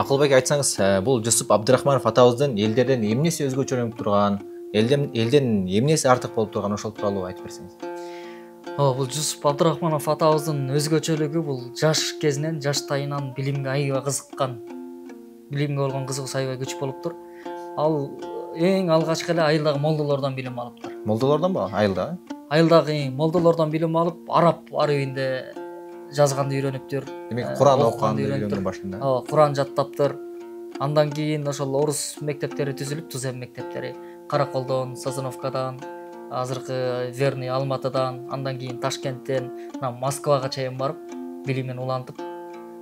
Акылбек, айтсаңыз, бул Жусуп Абдрахманов атабыздын элдерден эмнеси өзгөчөлөнүп турган, элден эмнеси артык болуп турган, ошол тууралуу айтып берсеңиз. Бул Жусуп Абдрахманов атабыздын өзгөчөлүгү бул жаш кезинен, жаштайынан билимге аябай кызыккан, билимге болгон кызыгуусу аябай күч болуптур. Ал эң алгачкы эле айылдагы молдолордон билим алыптыр. Молдолордонбу? Айылда? Айылдагы молдолордон билим алып, араб арабинде жазганды үйрөнүптүр. Демек, Куран окуганды үйрөнгөн башында. Куран жаттаптыр. Андан кийин ошол орус мектептери түзүлүп, Тузем мектептери Караколдон, Сазановкадан, азыркы Верный Алматыдан, андан кийин Ташкенттен, Москвага чейин барып, билимин улантып,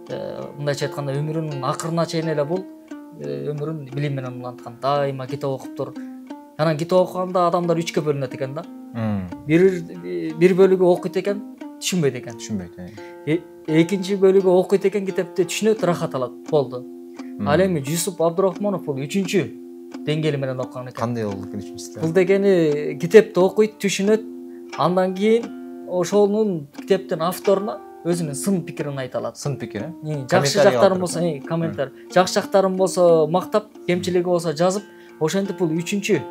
мындайча айтканда өмүрүнүн акырына чейин эле бул өмүрүн билим менен уланткан. Дайыма китеп окуптур. Анан китеп окуганда адамдар үчкө бөлүнөт экен да. Бир бөлүгү окуйт экен, түшүнбөйт экен. Экинчи бөлүгү окуйт экен, китепти түшүнөт, рахат алат. Болду. Ал эми Жусуп Абдрахманов бул үчүнчү деңгээли менен окуган экен. Кандай болду экен үчүнчүсү? Бул дегени китепти окуйт, түшүнөт, андан кийин ошонун китептин авторуна өзүнүн сын пикирин айта алат. Сын пикир, жакшы жактарын болсо комментарий, жакшы жактарын болсо мактап, кемчилиги болсо жазып, ошентип бул үчүнчү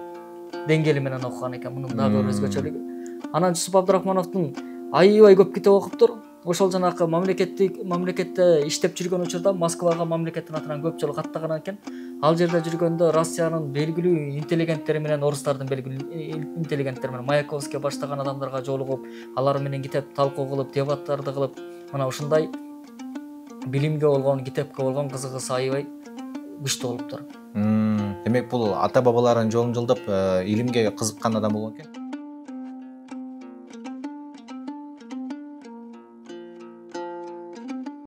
деңгээли менен окуган экен. Мунун дагы бир өзгөчөлүгү. Анан Жусуп Абдрахмановдун аябай көп китеп окуптур. Ошол жанакы мамлекетте иштеп жүргөн учурда Москвага мамлекеттин атынан көп жолу каттаган экен. Ал жерде жүргөндө Россиянын белгилүү интеллигенттери менен, орустардын белгилүү интеллигенттери менен, Маяковский баштаган адамдарга жолугуп, алар менен китеп талкуу кылып, дебаттарды кылып, мына ушундай билимге болгон, китепке болгон кызыгуусу аябай күчтүү болуптур. Демек, бул ата бабаларынын жолун жолдоп, илимге кызыккан адам болгон экен.